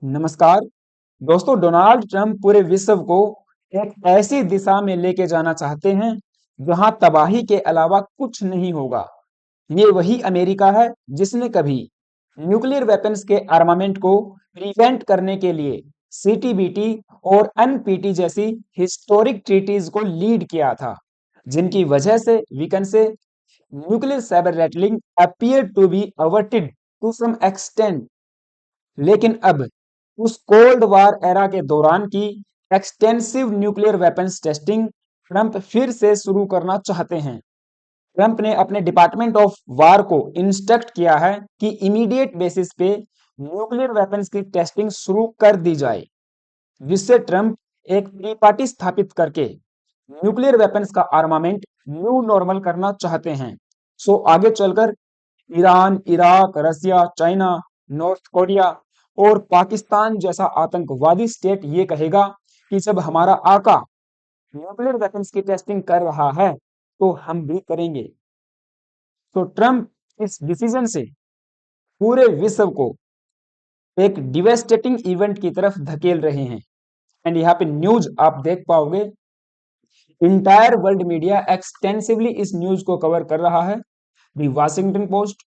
नमस्कार दोस्तों। Donald Trump पूरे विश्व को एक ऐसी दिशा में लेके जाना चाहते हैं जहां तबाही के अलावा कुछ नहीं होगा। ये वही अमेरिका है जिसने कभी न्यूक्लियर वेपन्स के आर्मामेंट को प्रिवेंट करने के लिए सीटीबीटी और एनपीटी जैसी हिस्टोरिक ट्रीटीज को लीड किया था, जिनकी वजह से वीकन से nuclear sabre rattling appear to be averted to some extent. लेकिन अब उस कोल्ड वॉर एरा के दौरान की extensive nuclear weapons testing Trump फिर से शुरू करना चाहते हैं। ट्रंप ने अपने डिपार्टमेंट ऑफ वार को इंस्ट्रक्ट किया है कि इमीडिएट बेसिस पे न्यूक्लियर वेपन्स की टेस्टिंग शुरू कर दी जाए, जिससे ट्रंप एक प्री पार्टी स्थापित करके न्यूक्लियर वेपन्स का आर्मामेंट न्यू नॉर्मल करना चाहते हैं। सो आगे चलकर ईरान, इराक, रसिया, चाइना, नॉर्थ कोरिया और पाकिस्तान जैसा आतंकवादी स्टेट ये कहेगा कि जब हमारा आका न्यूक्लियर वेपन्स की टेस्टिंग कर रहा है तो हम भी करेंगे। तो ट्रंप इस डिसीजन से पूरे विश्व को एक डिवेस्टेटिंग इवेंट की तरफ धकेल रहे हैं। एंड यहाँ पे न्यूज आप देख पाओगे, इंटायर वर्ल्ड मीडिया एक्सटेंसिवली इस न्यूज को कवर कर रहा है। The Washington post: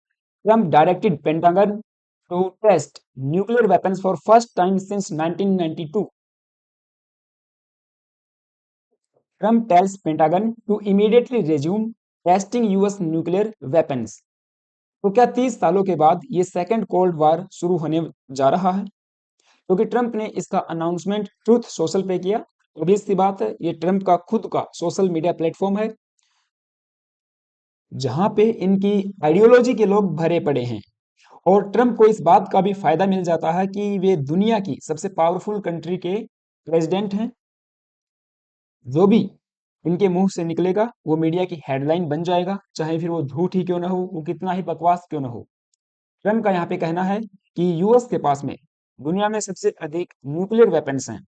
Trump directed pentagon to test nuclear weapons for first time since 1992. Trump tells Pentagon to immediately resume testing US nuclear weapons. तो क्या 30 सालों के बाद ये सेकेंड कोल्ड वॉर शुरू होने जा रहा है? क्योंकि ट्रंप ने इसका अनाउंसमेंट ट्रूथ सोशल पे किया। ऑब्वियस सी बात है, ये ट्रंप का खुद का सोशल मीडिया प्लेटफॉर्म है जहां पे इनकी आइडियोलॉजी के लोग भरे पड़े हैं। और ट्रंप को इस बात का भी फायदा मिल जाता है कि वे दुनिया की सबसे पावरफुल कंट्री के प्रेसिडेंट हैं। जो भी इनके मुंह से निकलेगा वो मीडिया की हेडलाइन बन जाएगा, चाहे फिर वो झूठ ही क्यों ना हो, वो कितना ही बकवास क्यों ना हो। ट्रंप का यहाँ पे कहना है कि यूएस के पास में दुनिया में सबसे अधिक न्यूक्लियर वेपन्स हैं,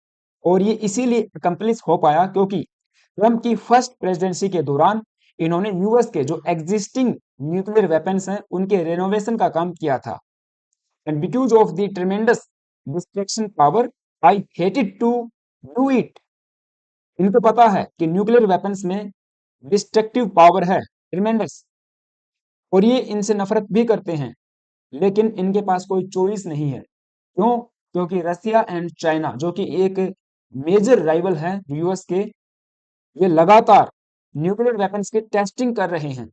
और ये इसीलिए अकम्प्लिश हो पाया क्योंकि ट्रंप की फर्स्ट प्रेसिडेंसी के दौरान इन्होंने यूएस के जो एग्जिस्टिंग न्यूक्लियर वेपन्स हैं उनके रेनोवेशन का काम किया था। And because of the tremendous destruction power I hated to do it. इनको पता है कि न्यूक्लियर वेपन्स में डिस्ट्रक्टिव पावर है ट्रेमेंडस, और ये इनसे नफरत भी करते हैं, लेकिन इनके पास कोई चॉइस नहीं है। क्यों? क्योंकि रसिया एंड चाइना जो कि एक मेजर राइवल है यूएस के, ये लगातार न्यूक्लियर वेपन्स की टेस्टिंग कर रहे हैं।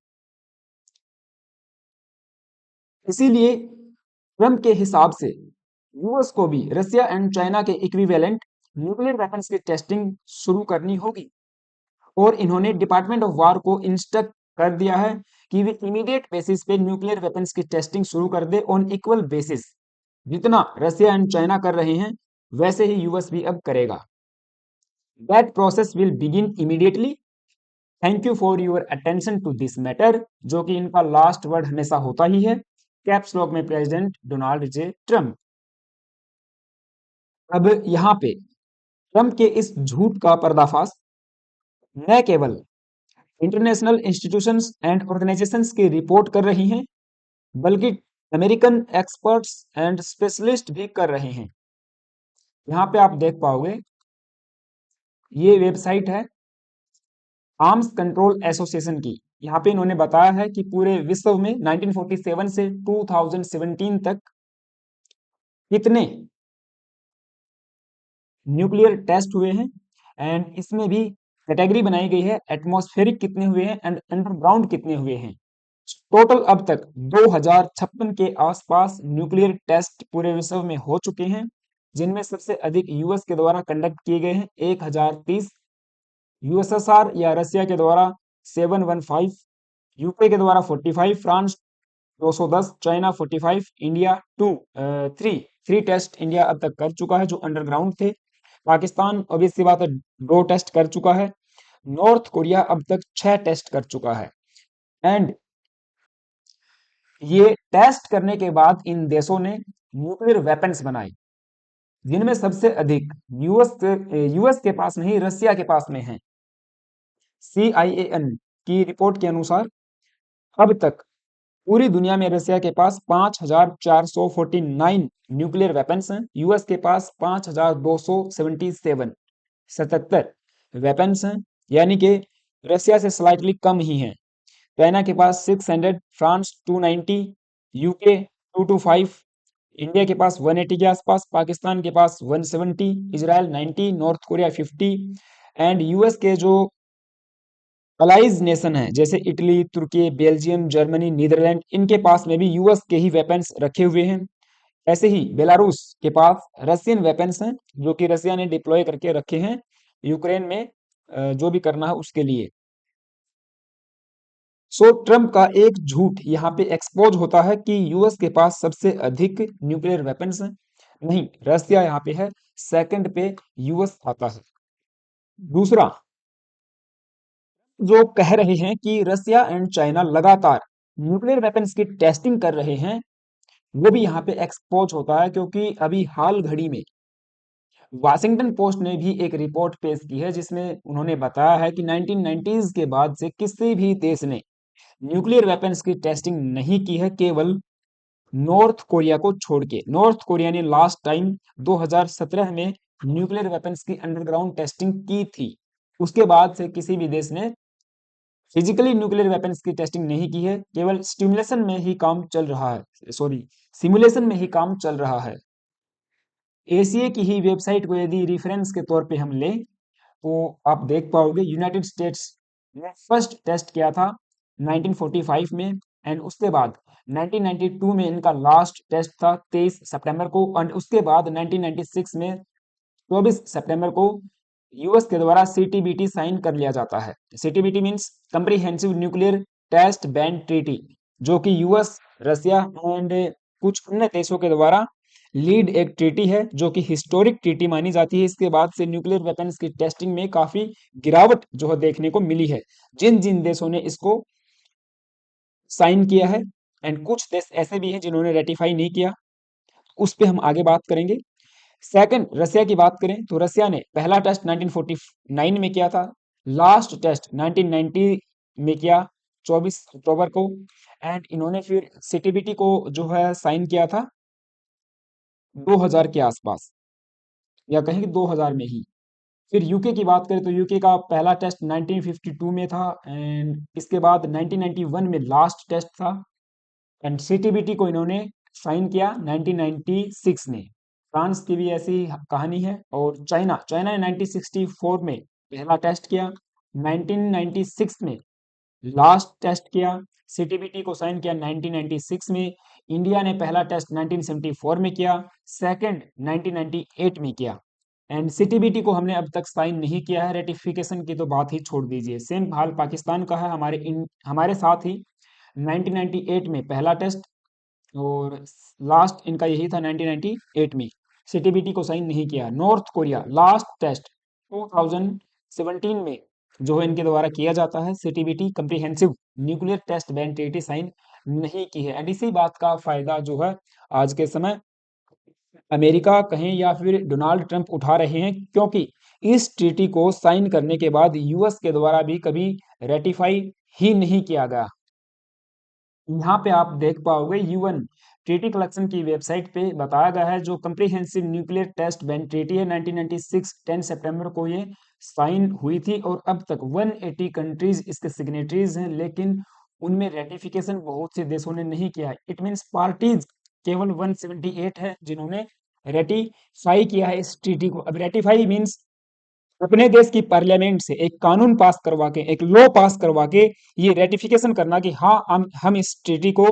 इसीलिए ट्रंप के हिसाब से यूएस को भी रसिया एंड चाइना के इक्विवेलेंट न्यूक्लियर वेपन्स की टेस्टिंग शुरू करनी होगी। और इन्होंने डिपार्टमेंट ऑफ वार को इंस्ट्रक्ट कर दिया है कि वे इमीडिएट बेसिस पे न्यूक्लियर वेपन्स की टेस्टिंग शुरू कर दे ऑन इक्वल बेसिस। जितना रसिया एंड चाइना कर रहे हैं वैसे ही यूएस भी अब करेगा। That process will begin immediately. Thank you for your attention to this matter, जो कि इनका लास्ट वर्ड हमेशा होता ही है। कैप्स लॉक में प्रेसिडेंट डोनाल्ड जे ट्रंप। अब यहाँ पे ट्रंप के इस झूठ का पर्दाफाश न केवल इंटरनेशनल इंस्टीट्यूशंस एंड ऑर्गेनाइजेशंस की रिपोर्ट कर रही हैं, बल्कि अमेरिकन एक्सपर्ट्स एंड स्पेशलिस्ट भी कर रहे हैं। यहाँ पे आप देख पाओगे, ये वेबसाइट है आर्म्स कंट्रोल एसोसिएशन की। यहाँ पे इन्होंने बताया है कि पूरे विश्व में 1947 से 2017 तक कितने न्यूक्लियर टेस्ट हुए हैं, एंड इसमें भी कैटेगरी बनाई गई है, एटमॉस्फेरिक कितने हुए हैं एंड अंडरग्राउंड कितने हुए हैं। टोटल अब तक 2056 के आसपास न्यूक्लियर टेस्ट पूरे विश्व में हो चुके हैं, जिनमें सबसे अधिक यूएस के द्वारा कंडक्ट किए गए हैं 1030, यूएसएसआर या रसिया के द्वारा 715, यूके के द्वारा 45, France 210, China 45, India 3 test India अब तक कर चुका है जो अंडरग्राउंड थे। पाकिस्तान ऑब्वियस सी बात है 2 टेस्ट कर चुका है। नॉर्थ कोरिया अब तक 6 टेस्ट कर चुका है। एंड ये टेस्ट करने के बाद इन देशों ने न्यूक्लियर वेपन्स बनाए, जिनमें सबसे अधिक यूएस के पास नहीं रसिया के पास में है। CIAN की रिपोर्ट के अनुसार अब तक पूरी दुनिया में रसिया के पास 5,449 न्यूक्लियर वेपन्स हैं। यूएस के पास 5,277 77 वेपन्स हैं, यानी कि रसिया से स्लाइटली कम ही हैं। चाइना के पास 600, फ्रांस 290, यूके 225, इंडिया के पास 180 के आसपास, पाकिस्तान के पास 170, Israel 90, north Korea 50 and US के जो अलाइज नेशन है जैसे इटली, तुर्की, बेल्जियम, जर्मनी, नीदरलैंड, इनके पास में भी यूएस के ही वेपन्स रखे हुए हैं। ऐसे ही बेलारूस के पास रशियन वेपन्स हैं जो कि रसिया ने डिप्लॉय करके रखे हैं यूक्रेन में जो भी करना है उसके लिए। सो ट्रम्प का एक झूठ यहाँ पे एक्सपोज होता है कि यूएस के पास सबसे अधिक न्यूक्लियर वेपन्स हैं। नहीं, रसिया यहाँ पे है, सेकंड पे यूएस आता है। दूसरा, जो कह रहे हैं कि रसिया एंड चाइना लगातार न्यूक्लियर वेपन्स की टेस्टिंग कर रहे हैं, वो भी यहाँ पे एक्सपोज होता है क्योंकि अभी हाल घड़ी में वाशिंगटन पोस्ट ने भी एक रिपोर्ट पेश की है जिसमें उन्होंने बताया है कि 1990s के बाद से किसी भी देश ने न्यूक्लियर वेपन्स की टेस्टिंग नहीं की है, केवल नॉर्थ कोरिया को छोड़ के। नॉर्थ कोरिया ने लास्ट टाइम 2017 में न्यूक्लियर वेपन्स की अंडरग्राउंड टेस्टिंग की थी। उसके बाद से किसी भी देश ने फिजिकली न्यूक्लियर वेपन्स की टेस्टिंग नहीं की है, केवल स्टिमुलेशन में ही काम चल रहा है, सॉरी, सिमुलेशन में ही काम चल रहा है। एसीए की ही वेबसाइट को यदि रेफरेंस के तौर पे हम लें तो आप देख पाओगे यूनाइटेड स्टेट्स ने फर्स्ट टेस्ट किया था 1945 में एंड उसके बाद 1992 में इनका लास्ट टेस्ट था 23 सितंबर को एंड उसके बाद 1996 में 24 सितंबर को यूएस के द्वारा सीटीबीटी साइन कर लिया जाता है। CTBT means comprehensive nuclear test ban treaty, जो कि यूएस, रसिया एंड कुछ अन्य देशों के द्वारा लीड एक ट्रीटी है जो कि हिस्टोरिक ट्रीटी मानी जाती है। इसके बाद से न्यूक्लियर वेपन्स की टेस्टिंग में काफी गिरावट जो है देखने को मिली है। जिन जिन देशों ने इसको साइन किया है एंड कुछ देश ऐसे भी हैं जिन्होंने रेटिफाई नहीं किया, उस पे हम आगे बात करेंगे। सेकंड, रसिया की बात करें तो रसिया ने पहला टेस्ट 1949 में किया था, लास्ट टेस्ट 1990 में किया 24 अक्टूबर को एंड इन्होंने फिर सीटीबीटी को जो है साइन किया था 2000 के आसपास या कहीं 2000 में ही। फिर यूके की बात करें तो यूके का पहला टेस्ट 1952 में था एंड इसके बाद 1991 में लास्ट टेस्ट था एंड सीटीबीटी को इन्होंने साइन किया 1996 में। फ्रांस की भी ऐसी कहानी है। और चाइना चाइना ने 1964 में पहला टेस्ट किया, 1996 में लास्ट टेस्ट किया, सीटीबीटी को साइन किया 1996 में। इंडिया ने पहला टेस्ट 1974 में किया, सेकंड 1998 में किया एंड सीटीबीटी को हमने अब तक साइन नहीं किया है। रेटिफिकेशन की तो बात ही छोड़ दीजिए। सेम हाल पाकिस्तान का है, हमारे साथ ही 1998 में पहला टेस्ट और लास्ट इनका यही था 1998 में। सीटीबीटी को साइन नहीं किया। नॉर्थ कोरिया लास्ट टेस्ट 2017 में जो है इनके द्वारा किया जाता है। CTBT comprehensive nuclear test ban treaty sign नहीं की है एंड इसी बात का फायदा जो है आज के समय अमेरिका कहें या फिर डोनाल्ड ट्रंप उठा रहे हैं, क्योंकि इस ट्रीटी को साइन करने के बाद यूएस के द्वारा भी कभी रेटिफाई ही नहीं किया गया। यहाँ पे आप देख पाओगे यूएन ट्रीटी कलेक्शन की वेबसाइट पे बताया गया है जो comprehensive nuclear test ban treaty है 1996 10 सितंबर को ये साइन हुई थी और अब तक 180 कंट्रीज इसके सिग्नेटरीज हैं, लेकिन उनमें रेटिफिकेशन बहुत से देशों ने नहीं किया है। इट मींस पार्टीज केवल 178 है जिन्होंने रेटिफाई किया है इस ट्रीटी को। अब रेटिफाई मींस अपने देश की पार्लियामेंट से एक कानून पास करवा के, एक लॉ पास करवा के ये रेटिफिकेशन करना कि हाँ हम इस ट्रीटी को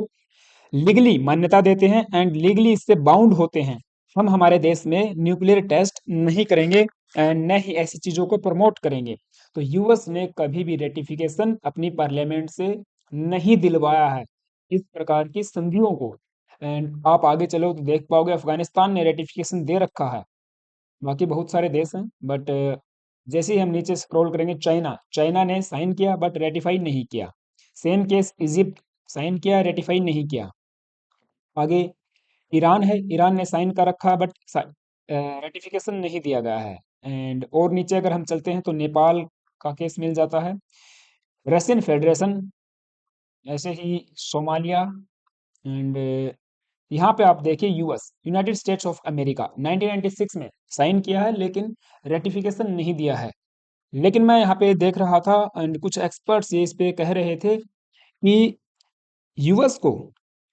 लीगली मान्यता देते हैं एंड लीगली इससे बाउंड होते हैं। हम हमारे देश में न्यूक्लियर टेस्ट नहीं करेंगे एंड न ही ऐसी चीजों को प्रमोट करेंगे। तो यूएस ने कभी भी रेटिफिकेशन अपनी पार्लियामेंट से नहीं दिलवाया है इस प्रकार की संधियों को। एंड आप आगे चलो तो देख पाओगे अफगानिस्तान ने रेटिफिकेशन दे रखा है। बाकी बहुत सारे देश हैं बट जैसे ही हम नीचे स्क्रॉल करेंगे, चाइना चाइना ने साइन किया बट रेटिफाई नहीं किया। सेम केस इजिप्ट, साइन किया रेटिफाई नहीं किया। आगे ईरान है, ईरान ने साइन कर रखा है बट रेटिफिकेशन नहीं दिया गया है। एंड और नीचे अगर हम चलते हैं तो नेपाल का केस मिल जाता है। रशियन फेडरेशन ऐसे ही सोमालिया एंड यहाँ पे आप देखिए US, United states of America 1996 में साइन किया है लेकिन रेटिफिकेशन नहीं दिया है। लेकिन मैं यहाँ पे देख रहा था एंड कुछ एक्सपर्ट्स ये इस पे कह रहे थे कि यूएस को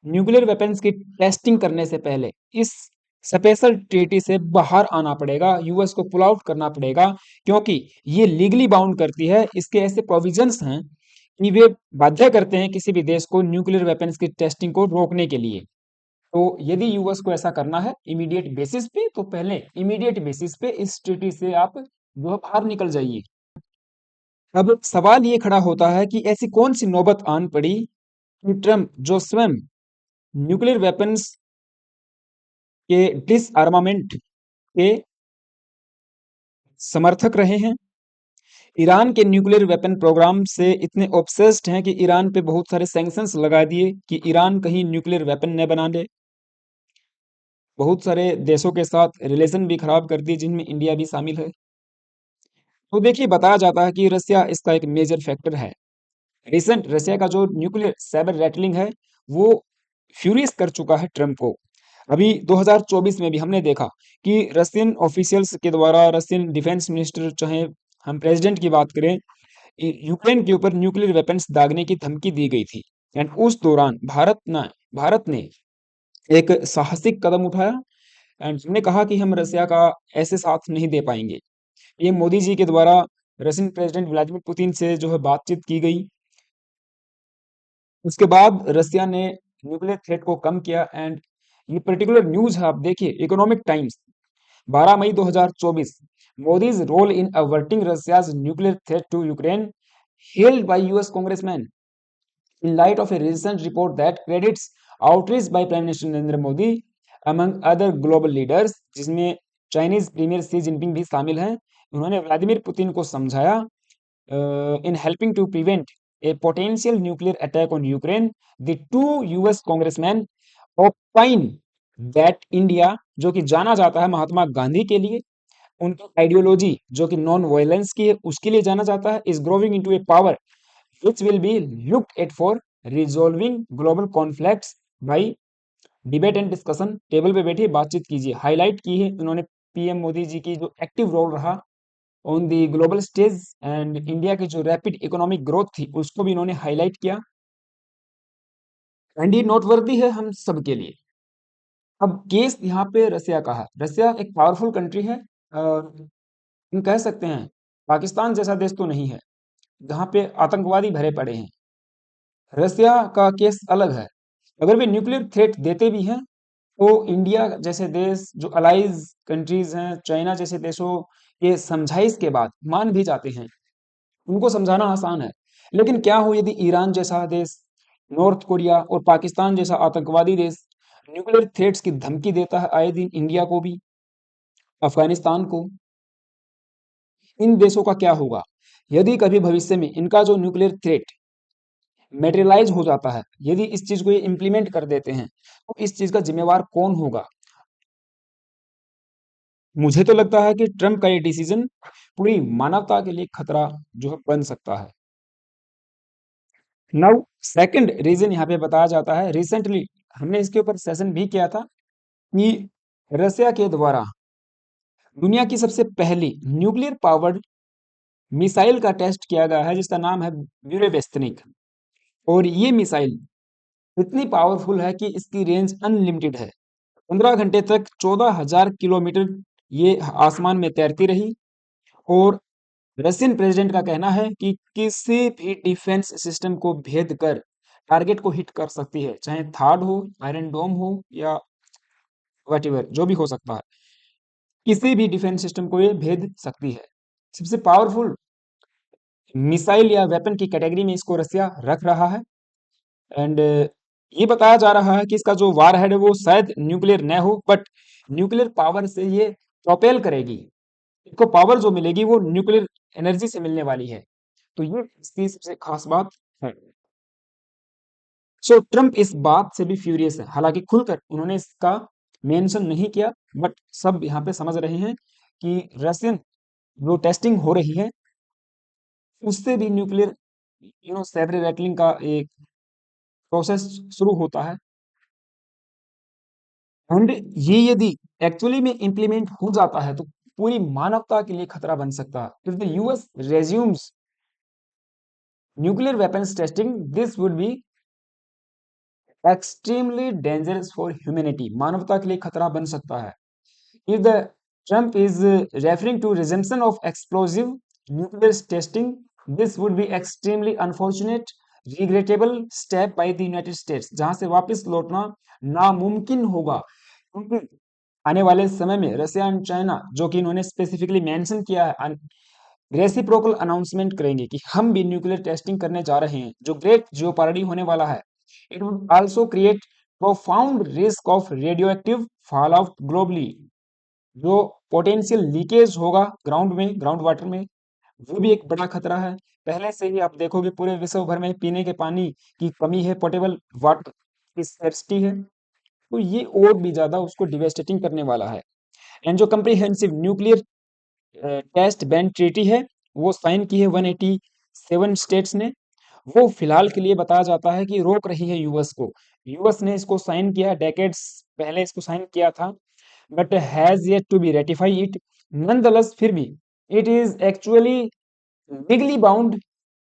न्यूक्लियर वेपन्स की टेस्टिंग करने से पहले इस स्पेशल ट्रीटी से बाहर आना पड़ेगा, यूएस को पुल आउट करना पड़ेगा, क्योंकि ये लीगली बाउंड करती है। इसके ऐसे प्रोविजंस हैं कि वे बाध्य करते हैं किसी भी देश को न्यूक्लियर वेपन्स की टेस्टिंग को रोकने के लिए। तो यदि यूएस को ऐसा करना है इमीडिएट बेसिस पे, तो पहले इमीडिएट बेसिस पे इस ट्रीटी से आप जो है बाहर निकल जाइए। अब सवाल ये खड़ा होता है कि ऐसी कौन सी नौबत आन पड़ी कि ट्रम्प जो स्वयं न्यूक्लियर वेपन्स के डिसआर्मामेंट के समर्थक रहे हैं, ईरान के न्यूक्लियर वेपन प्रोग्राम से इतने ऑब्सेस्ड हैं कि ईरान पे बहुत सारे सैंक्शंस लगा दिए कि ईरान कहीं न्यूक्लियर वेपन न बना ले। बहुत सारे देशों के साथ रिलेशन भी खराब कर दिए जिनमें इंडिया भी शामिल है। तो देखिए बताया जाता है कि रसिया इसका एक मेजर फैक्टर है। रिसेंट रसिया का जो न्यूक्लियर साइबर रैटलिंग है वो फ्यूरियस कर चुका है ट्रम्प को। अभी 2024 में भी हमने देखा कि रशियन ऑफिशियल्स के द्वारा रशियन डिफेंस मिनिस्टर, चाहे हम प्रेसिडेंट की बात करें, यूक्रेन के ऊपर न्यूक्लियर वेपन्स दागने की धमकी दी गई थी। एंड उस दौरान भारत ने एक साहसिक कदम उठाया एंड हमने कहा कि हम रसिया का ऐसे साथ नहीं दे पाएंगे। ये मोदी जी के द्वारा रशियन प्रेसिडेंट व्लादिमीर पुतिन से जो है बातचीत की गई। उसके बाद रसिया ने न्यूक्लियर थ्रेट को कम किया एंड ये पर्टिकुलर न्यूज है, आप देखिए Economic Times 12 May 2024, Modi's role in averting Russia's nuclear threat to Ukraine held by US congressman in light of a recent report that credits outreach by Prime Minister Narendra Modi among other global leaders, जिसमें Chinese premiere सी Jinping भी शामिल हैं। उन्होंने Vladimir Putin को समझाया in helping to prevent a potential nuclear attack on Ukraine. The two US congressmen opine that India, जो कि जाना जाता है महात्मा गांधी के लिए, उनकी आइडियोलॉजी जो कि नॉन वायलेंस की है उसके लिए जाना जाता है, is growing into A power which will be looked at for resolving global conflicts by debate and discussion. Table पे बैठिए बातचीत कीजिए, हाईलाइट की है उन्होंने पीएम मोदी जी की जो एक्टिव रोल रहा on the global stage and India की जो रैपिड इकोनॉमिक ग्रोथ थी उसको भी इन्होंने हाईलाइट किया एंड ये नोटवर्दी है हम सब के लिए। अब केस यहाँ पे रसिया का है। रसिया एक पावरफुल कंट्री है और हम कह सकते हैं पाकिस्तान जैसा देश तो नहीं है जहाँ पे आतंकवादी भरे पड़े हैं। रसिया का केस अलग है। अगर वे न्यूक्लियर थ्रेट देते भी हैं तो इंडिया जैसे देश जो अलाइज कंट्रीज हैं, चाइना जैसे देशों के समझाइश के बाद मान भी जाते हैं। उनको समझाना आसान है। लेकिन क्या हो यदि ईरान जैसा देश, नॉर्थ कोरिया और पाकिस्तान जैसा आतंकवादी देश न्यूक्लियर थ्रेट्स की धमकी देता है आए दिन इंडिया को भी, अफगानिस्तान को। इन देशों का क्या होगा यदि कभी भविष्य में इनका जो न्यूक्लियर थ्रेट मेटेरियलाइज हो जाता है, यदि इस चीज को ये इम्प्लीमेंट कर देते हैं तो इस चीज का जिम्मेवार कौन होगा? मुझे तो लगता है कि ट्रम्प का ये डिसीजन पूरी मानवता के लिए खतरा जो है बन सकता है। नाउ सेकंड रीजन यहाँ पे बताया जाता है, रिसेंटली हमने इसके ऊपर सेशन भी किया था कि रसिया के द्वारा दुनिया की सबसे पहली न्यूक्लियर पावर्ड मिसाइल का टेस्ट किया गया है जिसका नाम है ब्यूरेवेस्टनिक। और ये मिसाइल इतनी पावरफुल है कि इसकी रेंज अनलिमिटेड है। 15 घंटे तक 14,000 किलोमीटर ये आसमान में तैरती रही। और रशियन प्रेसिडेंट का कहना है कि किसी भी डिफेंस सिस्टम को भेद कर टारगेट को हिट कर सकती है, चाहे थार्ड हो, आयरन डोम हो या वट जो भी हो सकता है। किसी भी डिफेंस सिस्टम को ये भेद सकती है। सबसे पावरफुल मिसाइल या वेपन की कैटेगरी में इसको रसिया रख रहा है। एंड ये बताया जा रहा है कि इसका जो वार हेड है वो शायद न्यूक्लियर न हो, बट न्यूक्लियर पावर से ये प्रोपेल करेगी। इसको पावर जो मिलेगी वो न्यूक्लियर एनर्जी से मिलने वाली है। तो ये इसकी सबसे खास बात है। सो ट्रम्प इस बात से भी फ्यूरियस है, हालांकि खुलकर उन्होंने इसका मेंशन नहीं किया, बट सब यहाँ पे समझ रहे हैं कि रशियन जो टेस्टिंग हो रही है उससे भी न्यूक्लियर सेबरे रैटलिंग का एक प्रोसेस शुरू होता है। एंड ये यदि एक्चुअली में इम्प्लीमेंट हो जाता है तो पूरी मानवता के लिए खतरा बन सकता है। If the US resumes nuclear weapons testing, this would be extremely dangerous for humanity, मानवता के लिए खतरा बन सकता है। If the Trump is referring to resumption of explosive nuclear testing, this would be extremely unfortunate, regrettable step by the United States, जहां से वापस लौटना नामुमकिन होगा, क्योंकि आने वाले समय में रसिया एंड चाइना, जो कि इन्होंने स्पेसिफिकली मेंशन किया है, रेसिप्रोकल अनाउंसमेंट करेंगे कि हम भी न्यूक्लियर टेस्टिंग करने जा रहे हैं, जो ग्रेट जियोपार्डी होने वाला है। It would also create profound risk of radioactive fall out globally, जो पोटेंशियल लीकेज होगा ग्राउंड में, ग्राउंड वाटर में, वो भी एक बड़ा खतरा है। पहले से ही आप देखोगे पूरे विश्व भर में पीने के पानी की कमी है, पोर्टेबल वाटर की स्कैर्सिटी है, तो ये और भी ज्यादा उसको डिवेस्टेटिंग करने वाला है। एंड जो comprehensive nuclear test ban treaty है, वो साइन की है 187 स्टेट्स ने। वो फिलहाल के लिए बताया जाता है कि रोक रही है यूएस को। यूएस ने इसको साइन किया, डेकेड्स पहले इसको साइन किया था, but has yet to be ratify it. Nonetheless फिर भी it is actually legally bound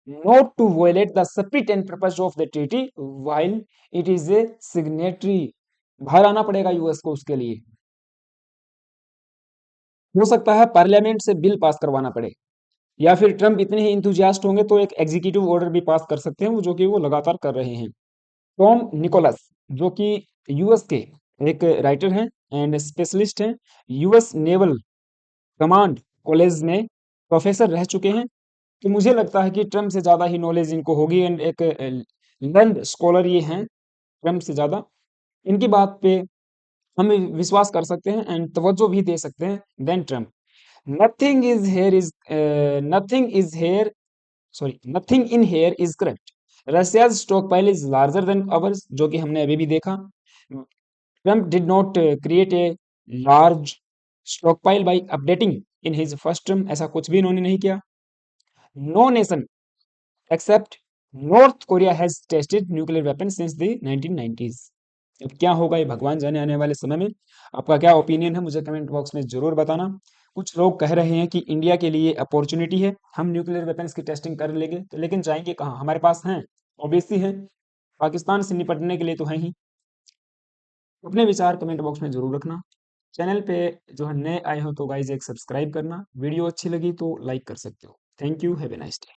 not to violate the spirit and purpose of the treaty while it is a signatory। बाहर आना पड़ेगा यूएस को उसके लिए। हो सकता है पार्लियामेंट से बिल पास करवाना पड़े, या फिर ट्रम्प इतने ही इंथुजियास्ट होंगे तो एक एग्जीक्यूटिव ऑर्डर भी पास कर सकते हैं, वो जो कि वो लगातार कर रहे हैं। टॉम निकोलस, जो कि यूएस के एक राइटर हैं एंड स्पेशलिस्ट हैं, यूएस नेवल कमांड कॉलेज में प्रोफेसर रह चुके हैं, तो मुझे लगता है कि ट्रम्प से ज़्यादा ही नॉलेज इनको होगी, एंड एक लर्न्ड स्कॉलर ये हैं ट्रम्प से ज़्यादा। इनकी बात पे हम विश्वास कर सकते हैं एंड तवज्जो भी दे सकते हैं then Trump. Nothing is here is nothing is here sorry nothing in here is correct. Russia's stockpile is larger than ours, जो कि हमने अभी भी देखा। Trump did not create a large stockpile by updating in his first term, ऐसा कुछ भी इन्होंने नहीं किया। No nation except North Korea has tested nuclear weapon since the 1990s। अब क्या होगा ये भगवान जाने, आने वाले समय में। आपका क्या ओपिनियन है मुझे कमेंट बॉक्स में जरूर बताना। कुछ लोग कह रहे हैं कि इंडिया के लिए अपॉर्चुनिटी है, हम न्यूक्लियर वेपन्स की टेस्टिंग कर लेंगे, तो लेकिन जाएंगे कहाँ, हमारे पास हैं, ओबीसी हैं, पाकिस्तान से निपटने के लिए तो है ही। अपने विचार कमेंट बॉक्स में जरूर रखना। चैनल पे जो है नए आए हो तो गाइज एक सब्सक्राइब करना, वीडियो अच्छी लगी तो लाइक कर सकते हो। Thank you, have a nice day.